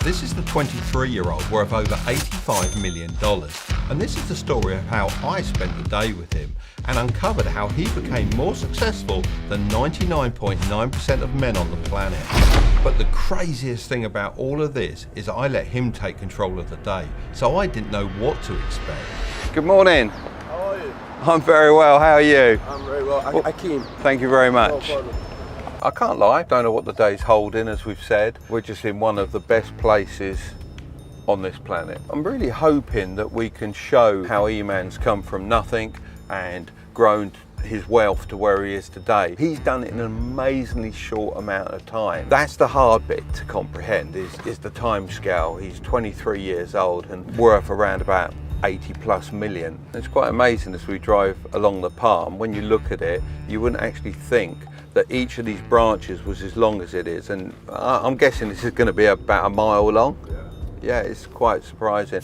This is the 23-year-old worth over $85 million. And this is the story of how I spent the day with him and uncovered how he became more successful than 99.9% of men on the planet. But the craziest thing about all of this is I let him take control of the day, so I didn't know what to expect. Good morning. How are you? I'm very well, how are you? I'm very well. I came. Thank you very much. No problem. I can't lie, don't know what the day's holding, as we've said. We're just in one of the best places on this planet. I'm really hoping that we can show how Iman's come from nothing and grown his wealth to where he is today. He's done it in an amazingly short amount of time. That's the hard bit to comprehend, is the time scale. He's 23 years old and worth around about 80+ million. It's quite amazing as we drive along the Palm. When you look at it, you wouldn't actually think that each of these branches was as long as it is, and I'm guessing this is going to be about a mile long. Yeah, it's quite surprising.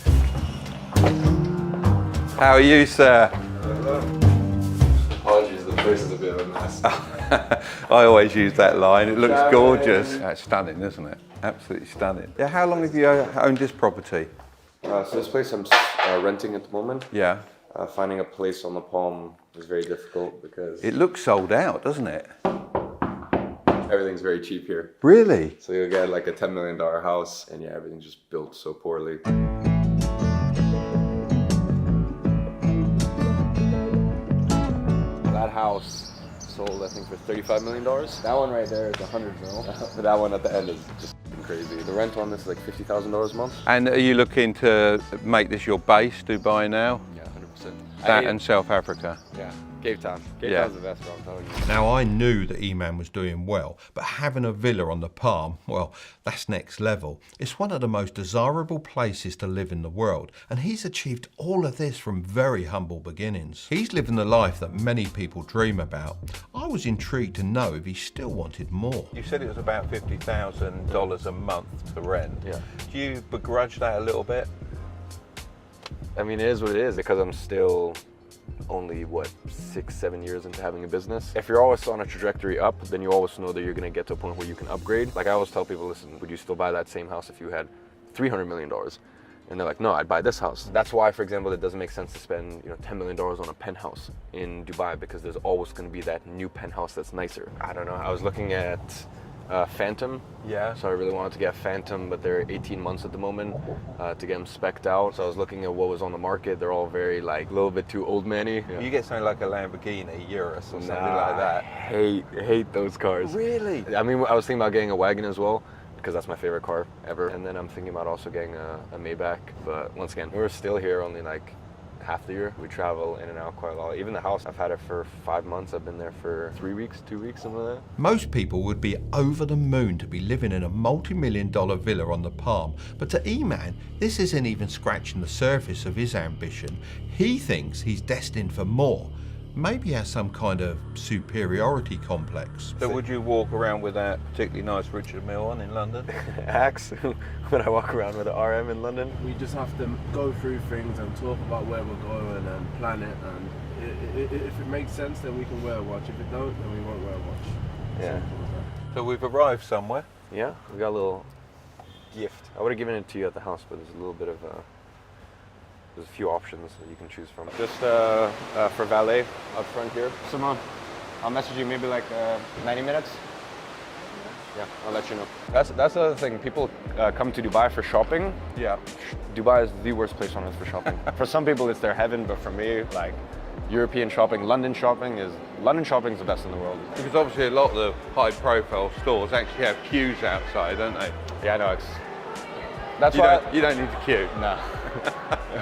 How are you, sir? Apologies, the place is a bit of a mess. I always use that line. It looks gorgeous. That's stunning, isn't it? Absolutely stunning. Yeah, how long have you owned this property? So this place I'm renting at the moment. Yeah. Finding a place on the Palm is very difficult because It looks sold out, doesn't it? everything's very cheap here. Really? So you'll get like a $10 million house and yeah, everything's just built so poorly. That house sold I think for $35 million. That one right there is 100 mil. But that one at the end is just crazy. The rent on this is like $50,000 a month. And are you looking to make this your base, Dubai now? Yeah, 100%. That and South Africa? Yeah, Cape Town. Cape Yeah. Town's the best, bro, I'm telling you. Now, I knew that Iman was doing well, but having a villa on the Palm, well, that's next level. It's one of the most desirable places to live in the world, and he's achieved all of this from very humble beginnings. He's living the life that many people dream about. I was intrigued to know if he still wanted more. You said it was about $50,000 a month to rent. Yeah. Do you begrudge that a little bit? I mean, it is what it is because I'm still only, 6-7 years into having a business. If you're always on a trajectory up, then you always know that you're gonna get to a point where you can upgrade. Like I always tell people, listen, would you still buy that same house if you had $300 million? And they're like, no, I'd buy this house. That's why, for example, it doesn't make sense to spend $10 million on a penthouse in Dubai because there's always gonna be that new penthouse that's nicer. I don't know, I was looking at Phantom. Yeah. So I really wanted to get Phantom, but they're 18 months at the moment to get them spec'd out. So I was looking at what was on the market. They're all very a little bit too old manny. Yeah. You get something like a Lamborghini Urus or something like that. I hate those cars. Really? I mean, I was thinking about getting a wagon as well because that's my favorite car ever. And then I'm thinking about also getting a Maybach. But once again, we're still here only half the year. We travel in and out quite a lot. Even the house, I've had it for 5 months. I've been there for 3 weeks, 2 weeks, something like that. Most people would be over the moon to be living in a multi-million-dollar villa on the Palm, but to Iman, this isn't even scratching the surface of his ambition. He thinks he's destined for more. Maybe he has some kind of superiority complex. So would you walk around with that particularly nice Richard Mille on in London? Axe, when I walk around with an RM in London. We just have to go through things and talk about where we're going and plan it, and if it makes sense then we can wear a watch. If it don't, then we won't wear a watch. Yeah. Simple as that. So we've arrived somewhere. Yeah, we got a little gift. I would have given it to you at the house, but there's a little bit of there's a few options that you can choose from. Just for valet up front here. Simone, I'll message you maybe 90 minutes. Yeah, I'll let you know. That's the other thing. People come to Dubai for shopping. Yeah. Dubai is the worst place on earth for shopping. For some people, it's their heaven, but for me, European shopping, London shopping is the best in the world. Because obviously a lot of the high-profile stores actually have queues outside, don't they? Yeah, I know. That's why you don't need to queue. No.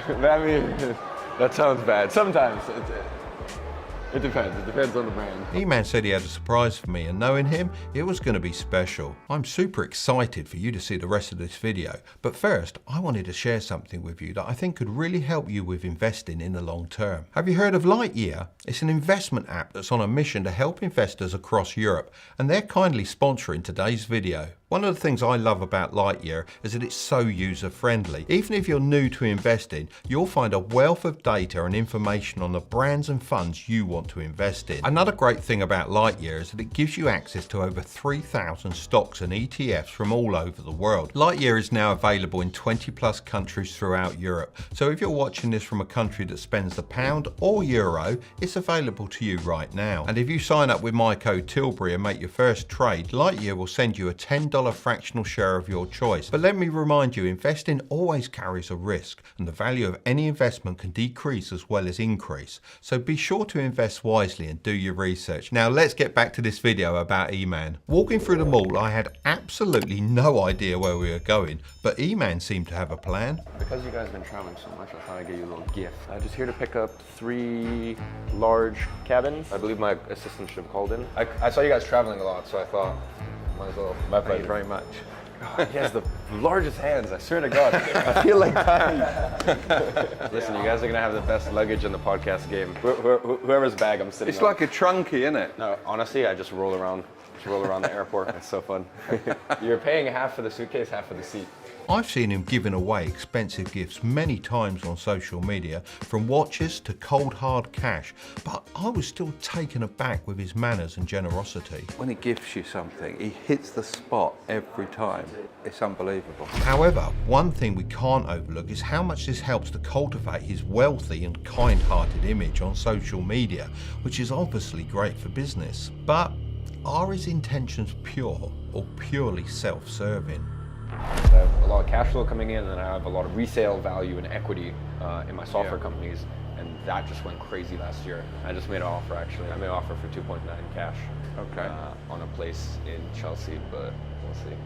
I mean, that sounds bad. Sometimes it depends. It depends on the brand. Iman said he had a surprise for me, and knowing him, it was going to be special. I'm super excited for you to see the rest of this video, but first, I wanted to share something with you that I think could really help you with investing in the long term. Have you heard of Lightyear? It's an investment app that's on a mission to help investors across Europe, and they're kindly sponsoring today's video. One of the things I love about Lightyear is that it's so user-friendly. Even if you're new to investing, you'll find a wealth of data and information on the brands and funds you want to invest in. Another great thing about Lightyear is that it gives you access to over 3,000 stocks and ETFs from all over the world. Lightyear is now available in 20 plus countries throughout Europe, so if you're watching this from a country that spends the pound or euro, it's available to you right now. And if you sign up with my code Tilbury and make your first trade, Lightyear will send you a $10 fractional share of your choice. But let me remind you, investing always carries a risk, and the value of any investment can decrease as well as increase. So be sure to invest wisely and do your research. Now let's get back to this video about Iman. Walking through the mall, I had absolutely no idea where we were going, but Iman seemed to have a plan. Because you guys have been traveling so much, I thought I'd give you a little gift. I'm just here to pick up 3 large cabins. I believe my assistant should have called in. I saw you guys traveling a lot, so I thought, might as well. My pleasure very much. He has the largest hands, I swear to God. I feel like dying. Listen, you guys are gonna have the best luggage in the podcast game. Whoever's bag I'm sitting on. It's like a trunky, isn't it? No, honestly, I just roll around the airport. It's so fun. You're paying half for the suitcase, half for the seat. I've seen him giving away expensive gifts many times on social media, from watches to cold hard cash, but I was still taken aback with his manners and generosity. When he gives you something, he hits the spot every time. It's unbelievable. However, one thing we can't overlook is how much this helps to cultivate his wealthy and kind-hearted image on social media, which is obviously great for business. But are his intentions pure or purely self-serving? I have a lot of cash flow coming in, and I have a lot of resale value and equity in my software companies, and that just went crazy last year. I just made an offer, actually. I made an offer for 2.9 cash on a place in Chelsea, but we'll see.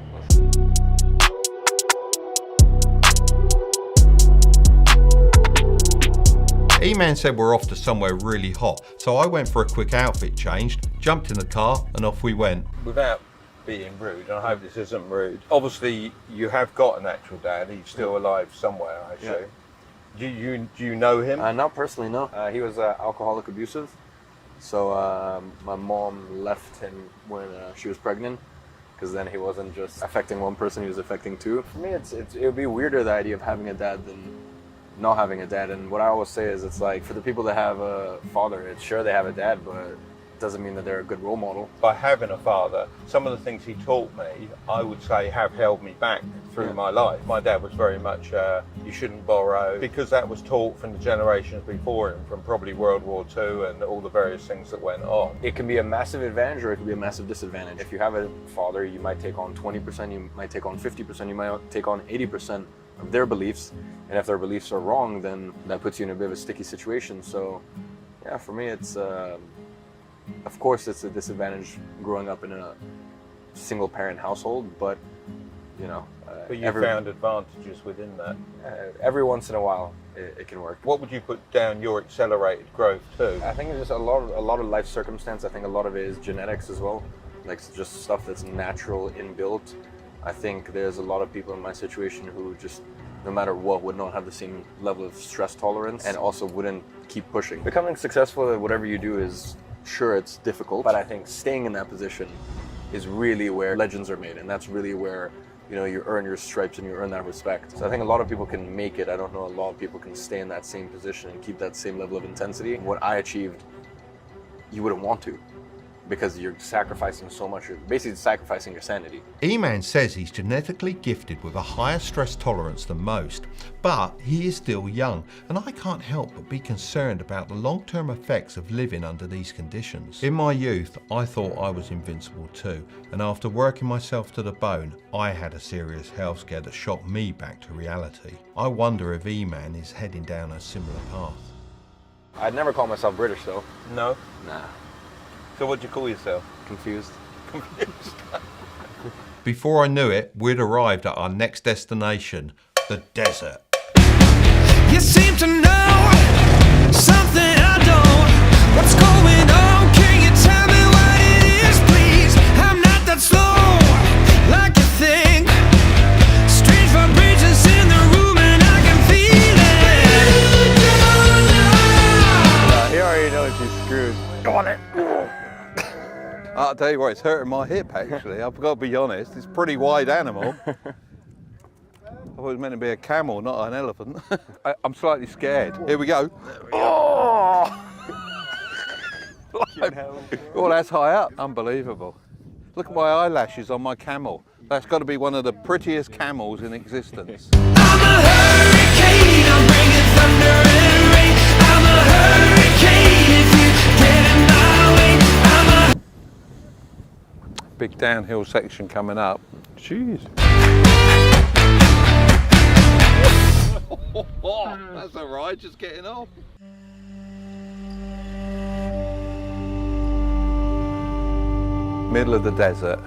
Iman said we're off to somewhere really hot, so I went for a quick outfit change, jumped in the car, and off we went. Without being rude, and I hope this isn't rude, obviously you have got an actual dad. He's still alive somewhere, I assume. Yeah. Do you know him? Not personally, no. He was alcoholic abusive, so my mom left him when she was pregnant, because then he wasn't just affecting one person, he was affecting 2. For me, it would be weirder, the idea of having a dad than not having a dad. And what I always say is, it's like, for the people that have a father, it's sure they have a dad, but doesn't mean that they're a good role model. By having a father, some of the things he taught me, I would say, have held me back through my life. My dad was very much, you shouldn't borrow, because that was taught from the generations before him, from probably World War II and all the various things that went on. It can be a massive advantage, or it can be a massive disadvantage. If you have a father, you might take on 20%, you might take on 50%, you might take on 80% of their beliefs, and if their beliefs are wrong, then that puts you in a bit of a sticky situation. So yeah, for me, it's of course it's a disadvantage growing up in a single parent household, but you know, but you found advantages within that. Every once in a while it can work. What would you put down your accelerated growth to? I think it's just a lot of life circumstance. I think a lot of it is genetics as well, like just stuff that's natural inbuilt. I think there's a lot of people in my situation who just, no matter what, would not have the same level of stress tolerance, and also wouldn't keep pushing. Becoming successful at whatever you do is, sure, it's difficult, but I think staying in that position is really where legends are made, and that's really where, you know, you earn your stripes and you earn that respect. So I think a lot of people can make it. I don't know a lot of people can stay in that same position and keep that same level of intensity. What I achieved, you wouldn't want to, because you're sacrificing so much. You're basically sacrificing your sanity. Iman says he's genetically gifted with a higher stress tolerance than most, but he is still young, and I can't help but be concerned about the long-term effects of living under these conditions. In my youth, I thought I was invincible too, and after working myself to the bone, I had a serious health scare that shocked me back to reality. I wonder if Iman is heading down a similar path. I'd never call myself British though. No? Nah. So what do you call yourself? Confused. Before I knew it, we'd arrived at our next destination, the desert. You seem to know something I don't. What's going on? Can you tell me what it is, please? I'm not that slow, like you think. Strange vibrations in the room and I can feel it. He already knows he's screwed. Got it. I tell you what, it's hurting my hip actually. I've got to be honest. It's a pretty wide animal. I thought it was meant to be a camel, not an elephant. I'm slightly scared. Here we go. Oh! Well, that's high up. Unbelievable. Look at my eyelashes on my camel. That's got to be one of the prettiest camels in existence. I'm a hurricane, I'm bringing thunder and rain. I'm a hurricane if you get in my way. I'm a Big downhill section coming up. Jeez. That's all right, just getting off. Middle of the desert,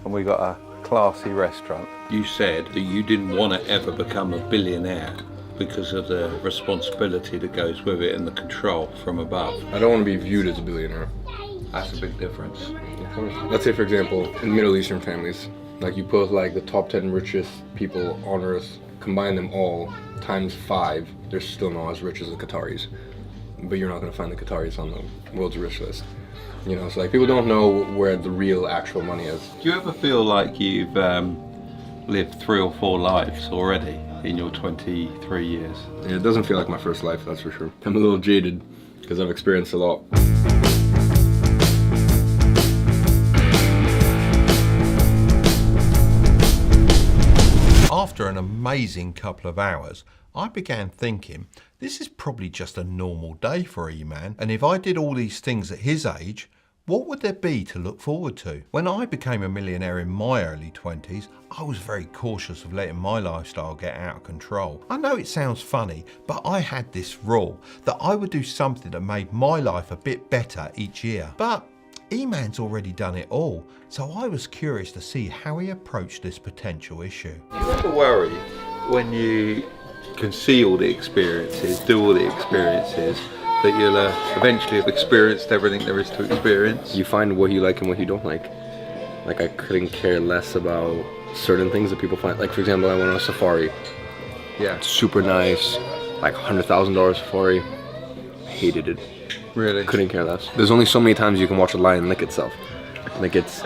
and we got a classy restaurant. You said that you didn't want to ever become a billionaire because of the responsibility that goes with it and the control from above. I don't want to be viewed as a billionaire. That's a big difference. Let's say, for example, in Middle Eastern families, like you put like the top 10 richest people on earth, combine them all times 5, they're still not as rich as the Qataris. But you're not going to find the Qataris on the world's rich list. You know, so like people don't know where the real actual money is. Do you ever feel like you've lived 3 or 4 lives already in your 23 years? Yeah, it doesn't feel like my first life, that's for sure. I'm a little jaded because I've experienced a lot. After an amazing couple of hours, I began thinking, this is probably just a normal day for Iman, and if I did all these things at his age, what would there be to look forward to? When I became a millionaire in my early 20s, I was very cautious of letting my lifestyle get out of control. I know it sounds funny, but I had this rule that I would do something that made my life a bit better each year. But Iman's already done it all, so I was curious to see how he approached this potential issue. Do you ever worry when you can see all the experiences, do all the experiences, that you'll eventually have experienced everything there is to experience? You find what you like and what you don't like. Like I couldn't care less about certain things that people find. Like for example, I went on a safari. Yeah. Super nice, like $100,000 safari. Hated it. Really? Couldn't care less. There's only so many times you can watch a lion lick itself. Like it's,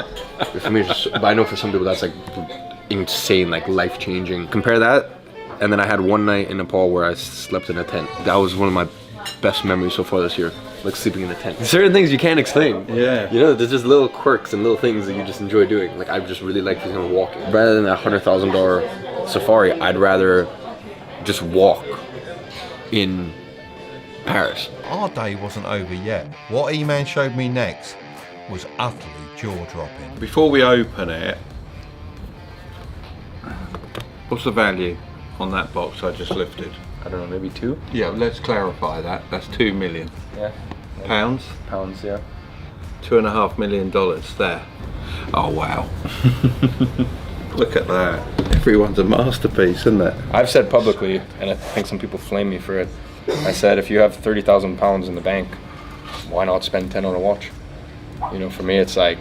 for me, it's just, but I know for some people that's like insane, like life-changing. Compare that, and then I had one night in Nepal where I slept in a tent. That was one of my best memories so far this year, like sleeping in a tent. Certain things you can't explain. Yeah. You know, there's just little quirks and little things that you just enjoy doing. Like I just really like walking. Rather than a $100,000 safari, I'd rather just walk in Paris. Our day wasn't over yet. What Iman showed me next was utterly jaw-dropping. Before we open it, what's the value on that box I just lifted? I don't know, maybe 2? Yeah, let's clarify that. That's 2 million. Yeah. Pounds? Pounds, yeah. $2.5 million there. Oh wow. Look at that. Everyone's a masterpiece, isn't it? I've said publicly, and I think some people flame me for it, I said if you have 30,000 pounds in the bank, why not spend 10 on a watch? You know, for me it's like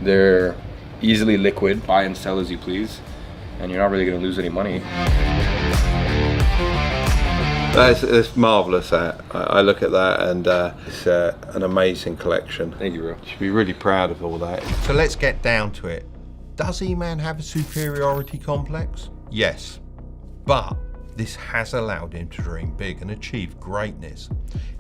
they're easily liquid, buy and sell as you please, and you're not really going to lose any money. That's marvellous. I look at that and it's an amazing collection. Thank you, bro. You should be really proud of all that. So let's get down to it. Does Iman have a superiority complex? Yes, but this has allowed him to dream big and achieve greatness.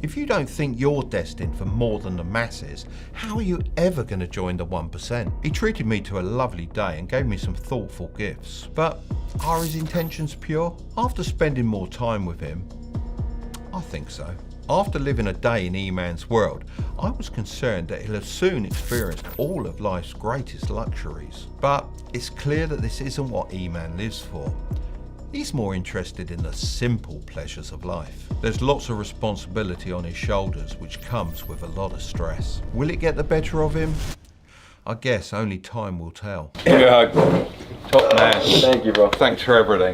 If you don't think you're destined for more than the masses, how are you ever going to join the 1%? He treated me to a lovely day and gave me some thoughtful gifts. But are his intentions pure? After spending more time with him, I think so. After living a day in Iman's world, I was concerned that he'll have soon experienced all of life's greatest luxuries. But it's clear that this isn't what Iman lives for. He's more interested in the simple pleasures of life. There's lots of responsibility on his shoulders, which comes with a lot of stress. Will it get the better of him? I guess only time will tell. Yeah. Top man. Thank you, bro. Thanks for everything.